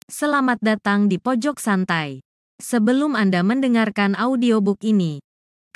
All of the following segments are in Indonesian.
Selamat datang di Pojok Santai. Sebelum Anda mendengarkan audiobook ini,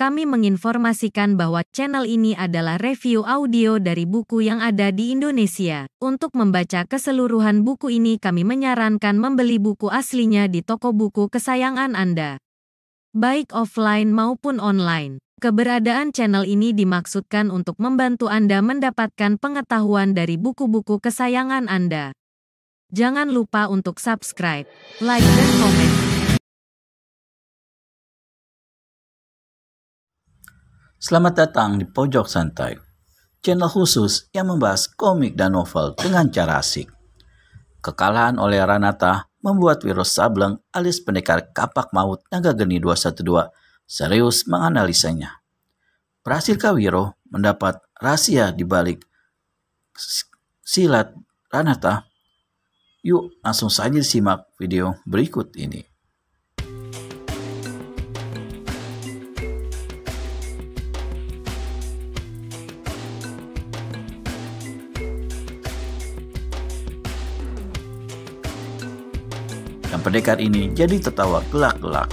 kami menginformasikan bahwa channel ini adalah review audio dari buku yang ada di Indonesia. Untuk membaca keseluruhan buku ini kami menyarankan membeli buku aslinya di toko buku kesayangan Anda, baik offline maupun online. Keberadaan channel ini dimaksudkan untuk membantu Anda mendapatkan pengetahuan dari buku-buku kesayangan Anda. Jangan lupa untuk subscribe, like, dan komen. Selamat datang di Pojok Santai, channel khusus yang membahas komik dan novel dengan cara asik. Kekalahan oleh Ranata membuat Wiro Sableng alias pendekar kapak maut Naga Geni 212 serius menganalisanya. Berhasilkah Wiro mendapat rahasia di balik silat Ranata? Yuk langsung saja simak video berikut ini. Dan pendekar ini jadi tertawa gelak-gelak.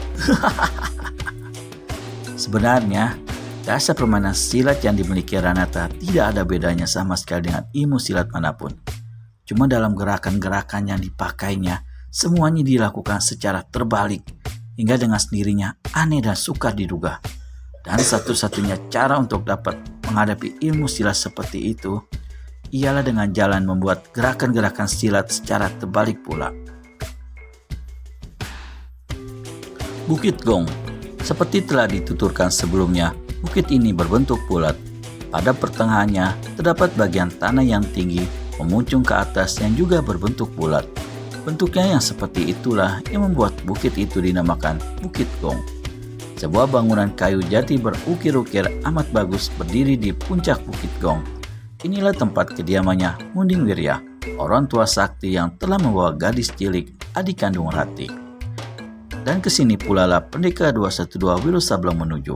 Sebenarnya, dasar permainan silat yang dimiliki Ranata tidak ada bedanya sama sekali dengan ilmu silat manapun. Cuma dalam gerakan-gerakan yang dipakainya, semuanya dilakukan secara terbalik, hingga dengan sendirinya aneh dan sukar diduga. Dan satu-satunya cara untuk dapat menghadapi ilmu silat seperti itu, ialah dengan jalan membuat gerakan-gerakan silat secara terbalik pula. Bukit Gong. Seperti telah dituturkan sebelumnya, bukit ini berbentuk bulat. Pada pertengahannya terdapat bagian tanah yang tinggi memuncung ke atas yang juga berbentuk bulat. Bentuknya yang seperti itulah yang membuat bukit itu dinamakan Bukit Gong. Sebuah bangunan kayu jati berukir-ukir amat bagus berdiri di puncak Bukit Gong. Inilah tempat kediamannya Munding Wirya, orang tua sakti yang telah membawa gadis cilik adik kandung Rati. Dan kesini pula lah pendekar 212 Wiro Sableng menuju.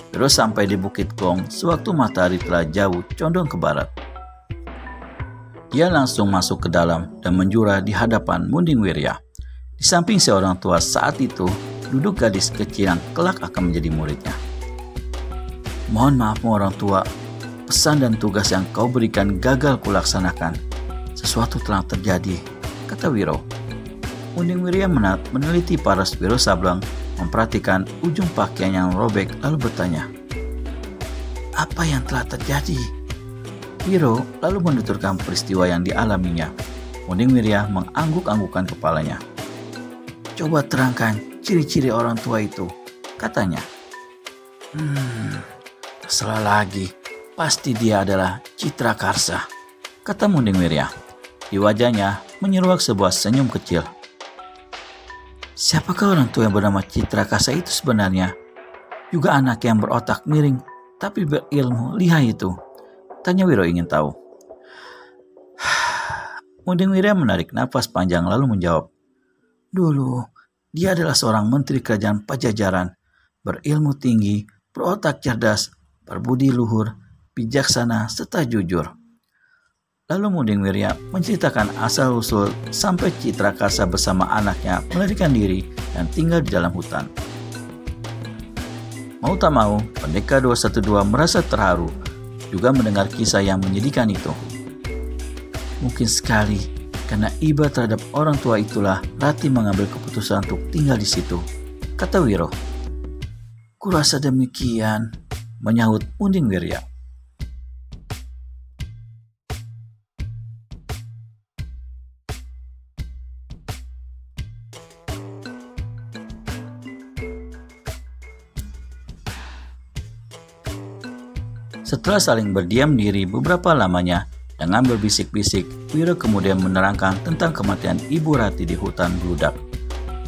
Wiro sampai di Bukit Gong sewaktu matahari telah jauh condong ke barat. Dia langsung masuk ke dalam dan menjura di hadapan Munding Wirya. Di samping seorang tua saat itu duduk gadis kecil yang kelak akan menjadi muridnya. "Mohon maaf orang tua, pesan dan tugas yang kau berikan gagal kulaksanakan. Sesuatu telah terjadi," kata Wiro. Munding Wirya meneliti paras Wiro Sableng, memperhatikan ujung pakaian yang robek lalu bertanya, "Apa yang telah terjadi?" Wiro lalu menuturkan peristiwa yang dialaminya. Munding Wirya mengangguk-anggukkan kepalanya. "Coba terangkan ciri-ciri orang tua itu," katanya. Salah lagi. Pasti dia adalah Citra Karsa," kata Munding Wirya. Di wajahnya menyeruak sebuah senyum kecil. "Siapakah orang tua yang bernama Citra Karsa itu sebenarnya? Juga anak yang berotak miring tapi berilmu lihai itu?" tanya Wiro ingin tahu. Munding Wirya menarik nafas panjang lalu menjawab, "Dulu, dia adalah seorang menteri kerajaan Pajajaran, berilmu tinggi, berotak cerdas, berbudi luhur, bijaksana, serta jujur." Lalu Munding Wirya menceritakan asal-usul sampai Citra Karsa bersama anaknya melarikan diri dan tinggal di dalam hutan. Mau tak mau, pendekar 212 merasa terharu juga mendengar kisah yang menyedihkan itu. Mungkin sekali karena iba terhadap orang tua itulah Rati mengambil keputusan untuk tinggal di situ, kata Wiro. "Kurasa demikian," menyahut Munding Wirya. Setelah saling berdiam diri beberapa lamanya dengan berbisik-bisik, Wiro kemudian menerangkan tentang kematian Ibu Rati di hutan Bludak.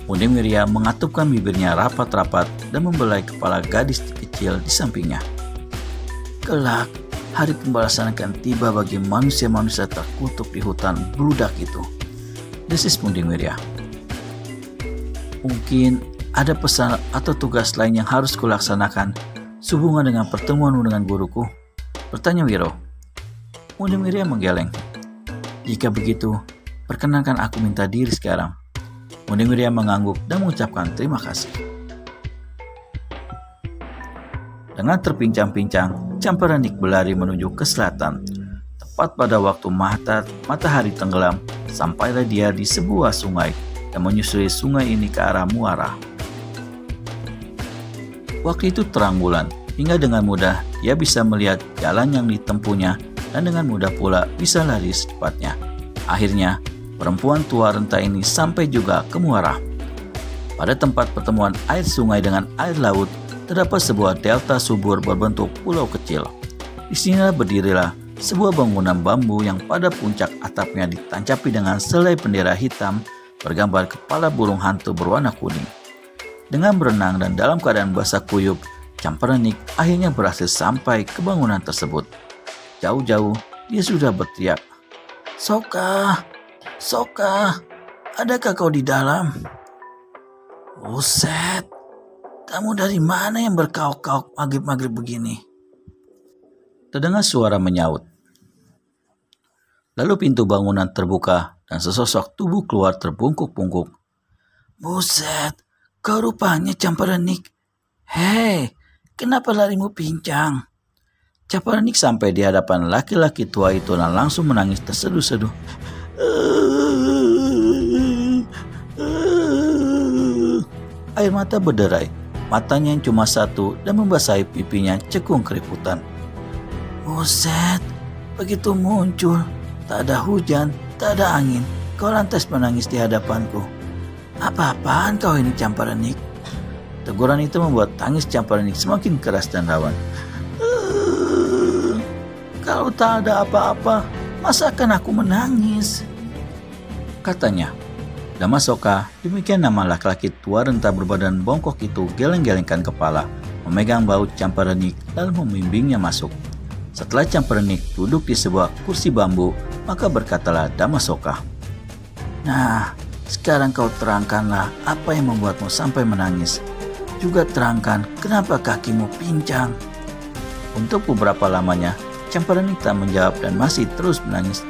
Munding Wirya mengatupkan bibirnya rapat-rapat dan membelai kepala gadis kecil di sampingnya. "Kelak, hari pembalasan akan tiba bagi manusia-manusia terkutuk di hutan Bludak itu," desis Munding Wirya. "Mungkin ada pesan atau tugas lain yang harus kulaksanakan sehubungan dengan pertemuanmu dengan guruku?" bertanya Wiro. Munding Wirya menggeleng. "Jika begitu, perkenankan aku minta diri sekarang. Munding Wirya mengangguk dan mengucapkan terima kasih. Dengan terpincang-pincang, Camparanik berlari menuju ke selatan. Tepat pada waktu matahari tenggelam, sampailah dia di sebuah sungai dan menyusuri sungai ini ke arah muara. Waktu itu terang bulan, hingga dengan mudah ia bisa melihat jalan yang ditempuhnya dan dengan mudah pula bisa lari secepatnya. Akhirnya, perempuan tua renta ini sampai juga ke muara. Pada tempat pertemuan air sungai dengan air laut, terdapat sebuah delta subur berbentuk pulau kecil. Di sinilah berdirilah sebuah bangunan bambu yang pada puncak atapnya ditancapi dengan selai bendera hitam bergambar kepala burung hantu berwarna kuning. Dengan berenang dan dalam keadaan basah kuyup, Camparanik akhirnya berhasil sampai ke bangunan tersebut. Jauh-jauh dia sudah berteriak, "Soka! Soka! Adakah kau di dalam?" "Buset! Kamu dari mana yang berkauk-kauk maghrib-maghrib begini?" Terdengar suara menyaut. Lalu pintu bangunan terbuka dan sesosok tubuh keluar terbungkuk-bungkuk. "Buset! Kau rupanya Camparanik. Hei, kenapa larimu pincang?" Camparanik sampai di hadapan laki-laki tua itu dan langsung menangis terseduh-seduh. Air mata berderai, matanya yang cuma satu dan membasahi pipinya cekung keriputan. "Buset, begitu muncul, tak ada hujan, tak ada angin, kau lantas menangis di hadapanku. Apa-apaan kau ini Camparanik?" Teguran itu membuat tangis Camparanik semakin keras dan rawan. "Kalau tak ada apa-apa, masa akan aku menangis?" katanya. Damasoka, demikian nama laki-laki tua renta berbadan bongkok itu, geleng-gelengkan kepala, memegang bahu Camparanik lalu membimbingnya masuk. Setelah Camparanik duduk di sebuah kursi bambu, maka berkatalah Damasoka, "Nah, sekarang kau terangkanlah apa yang membuatmu sampai menangis. Juga terangkan kenapa kakimu pincang." Untuk beberapa lamanya, Camparanik tak menjawab dan masih terus menangis.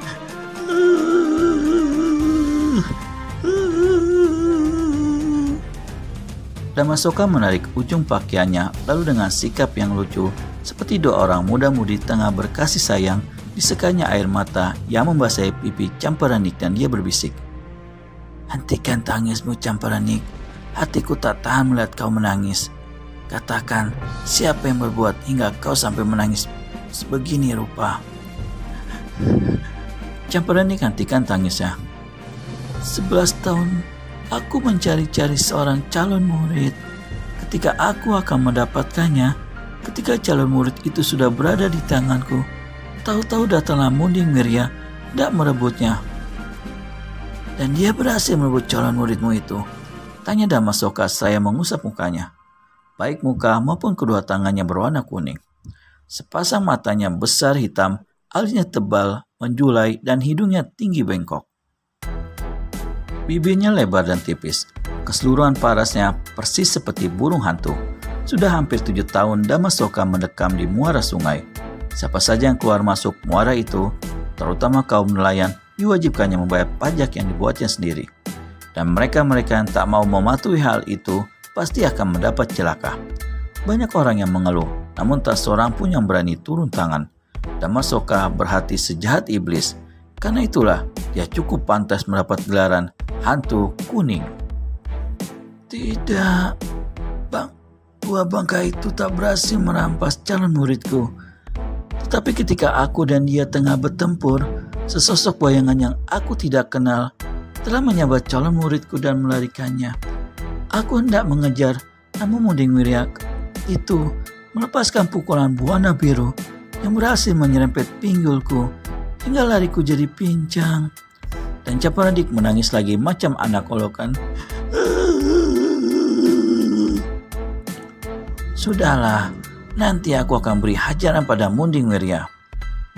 Damasoka menarik ujung pakaiannya, lalu dengan sikap yang lucu, seperti dua orang muda-mudi tengah berkasih sayang, disekanya air mata yang membasahi pipi Camparanik dan dia berbisik, "Hentikan tangismu Camparanik, hatiku tak tahan melihat kau menangis. Katakan, siapa yang berbuat hingga kau sampai menangis sebegini rupa?" Camparanik hentikan tangisnya. 11 tahun aku mencari-cari seorang calon murid. Ketika aku akan mendapatkannya, ketika calon murid itu sudah berada di tanganku, tahu-tahu datanglah Munding Wirya tidak merebutnya. "Dan dia berhasil merebut calon muridmu itu?" tanya Damasoka. Saya mengusap mukanya. Baik muka maupun kedua tangannya berwarna kuning. Sepasang matanya besar hitam, alisnya tebal, menjulai, dan hidungnya tinggi bengkok. Bibirnya lebar dan tipis. Keseluruhan parasnya persis seperti burung hantu. Sudah hampir 7 tahun Damasoka mendekam di muara sungai. Siapa saja yang keluar masuk muara itu, terutama kaum nelayan, diwajibkannya membayar pajak yang dibuatnya sendiri. Dan mereka-mereka yang tak mau mematuhi hal itu pasti akan mendapat celaka. Banyak orang yang mengeluh, namun tak seorang pun yang berani turun tangan. Damasoka berhati sejahat iblis. Karena itulah dia cukup pantas mendapat gelaran hantu kuning. "Tidak, Bang, dua bangka itu tak berhasil merampas calon muridku. Tetapi ketika aku dan dia tengah bertempur, sesosok bayangan yang aku tidak kenal telah menyambar calon muridku dan melarikannya. Aku hendak mengejar, namun Munding Wirya itu melepaskan pukulan buana biru yang berhasil menyerempet pinggulku hingga lariku jadi pincang." Dan Camparanik menangis lagi macam anak olokan. "Sudahlah, nanti aku akan beri hajaran pada Munding Wirya,"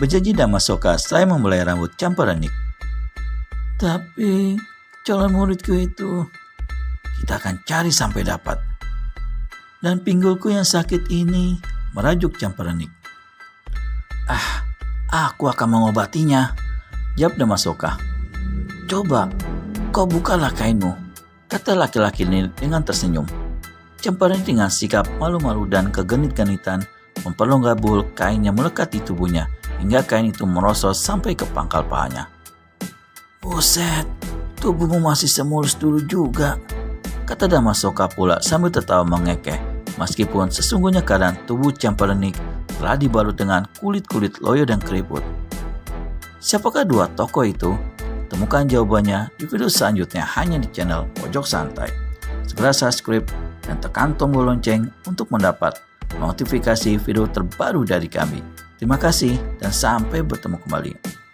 berjanji Damasoka. Saya membelai rambut Camparanik. "Tapi calon muridku itu kita akan cari sampai dapat. Dan pinggulku yang sakit ini," merajuk Camparanik. Aku akan mengobatinya," jawab Damasoka. "Coba, kau bukalah kainmu. kata laki-laki ini dengan tersenyum. Cemperenik dengan sikap malu-malu dan kegenit-genitan memperlonggabul kain yang melekat di tubuhnya hingga kain itu merosot sampai ke pangkal pahanya. "Buset, tubuhmu masih semulus dulu juga," kata Damasoka pula sambil tertawa mengekeh, meskipun sesungguhnya keadaan tubuh Cemperenik telah dibalut dengan kulit-kulit loyo dan keriput. Siapakah dua tokoh itu? Temukan jawabannya di video selanjutnya hanya di channel Pojok Santai. Segera subscribe dan tekan tombol lonceng untuk mendapat notifikasi video terbaru dari kami. Terima kasih dan sampai bertemu kembali.